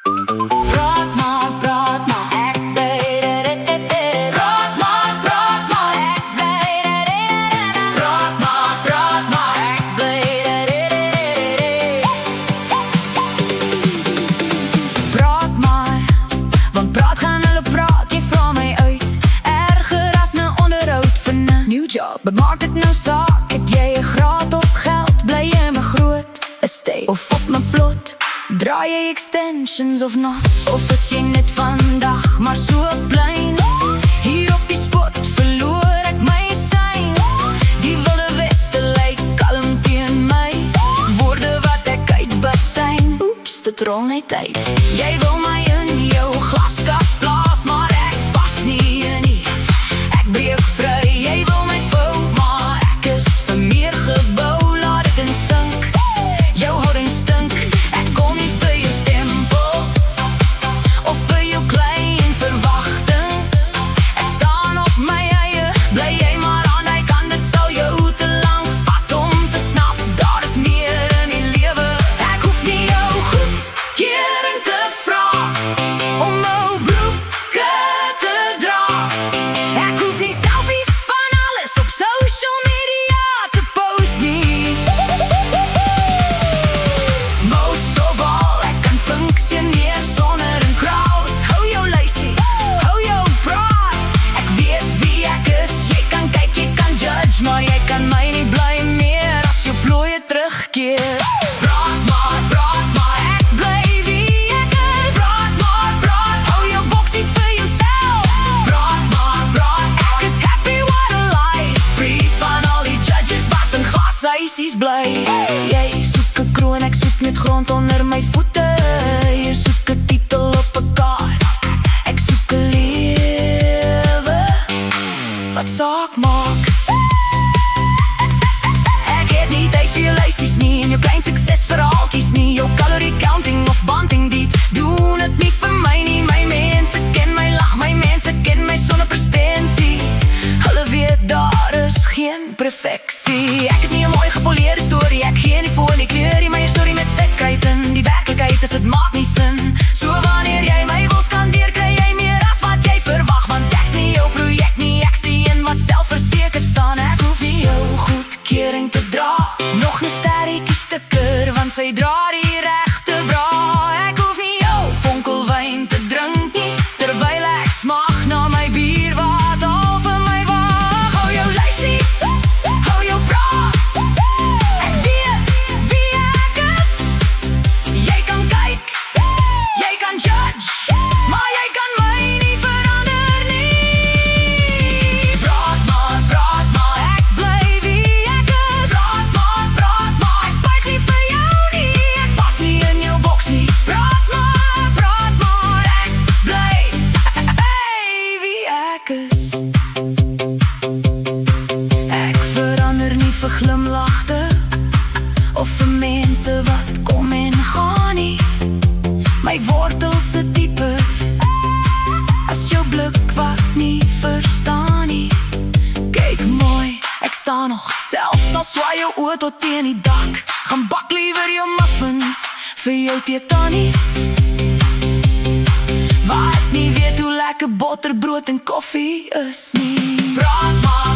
Praat maar, ek bly Praat maar, ek bly Praat maar, ek bly Praat maar, want praat gaan hulle praat, jy vra my uit erger as 'n onderhoud vir 'n new job. Maak dit nou saak, het jy 'n graad of geld, bly jy in 'n groot estate of op 'n plot? Draai jy extensions of not? Of is jy net vandag maar so plein? Hier op die spot verloor ek my sein. Die wilde weste lyk kalm teen my, woorde wat ek uitbasyn. Oeps, dit rol net uit. Jy wil my in jou glaskas blaas, maar ek pas nie in nie. Ek breek vry, jy wil my vou, maar ek is vir meer gebou. Laat dit in sink, jou houding stink. Ek kom nie vir jou stempel of vir jou klein verwagting. Ek staan op my eie, bly jy maar aan my kant. Dit sal jou te lang vat om te snap, daar is meer in die lewe. Ek hoef nie jou goedkeuring te vra om my broeke te dra. Ek hoef nie selfies van alles op social media te post nie. Most of all, ek kan funksioneer sonder 'n crowd. Hou jou lysie, hou jou praat. Ek weet wie ek is, jy kan kyk, jy kan judge, maar jy kan my nie bly meer as jou plooie terugkeer. Praat maar, ek bly wie ek is. Praat, hou jou boksie vir jouself. Praat, ek is happy, what a life. Free van al die judges wat in glashuisies bly. Jy soek 'n kroon, ek soek net grond onder my voete. Jy soek 'n titel op 'n kaart, ek soek 'n lewe wat saak maak. Ek het nie tyd vir jou lysies nie, en jou klein suksesverhaaltjies nie. Jou calorie counting of banting diet, doen dit nie vir my nie. My mense ken my lag, my mense ken my sonder prestensie. Hulle weet daar is geen perfeksie. Ek het nie 'n mooi gepoleerde storie, ek gee nie voor nie kleur nie. My storie met vetkruid in die werklikheid is dit maak nie sin. So wanneer jy my wil skandeer, kry jy meer as wat jy verwag. Want ek's nie jou projek nie, ek's die een wat selfversekerd staan. Ek hoef nie jou goedkeuring te dra, nog 'n sterretjie sticker, want sy dra die regte bra. Ek hoef nie jou vonkelwyn te drink nie, terwyl ek smag na my bier wat al vir my wag. Hou jou lysie, hou jou praat. Ek weet wie ek is. Jy kan kyk, jy kan judge, maar jy kan my nie verander nie. Praat maar, ek bly wie ek is. Praat maar, ek buig nie vir jou nie. Ek pas nie in jou boks nie. Praat maar, ek bly wie ek is. Ek verander nie vir glimlagte of vir mense wat kom en gaan nie. My wortels sit dieper as jou blik wat nie verstaan nie. Kyk mooi, ek staan nog, selfs al swaai jou oë tot teen die dak. Gaan bak liewer jou muffins vir jou tetanies, wat nie weet hoe lekker botterbrood en koffie is nie. Praat maar,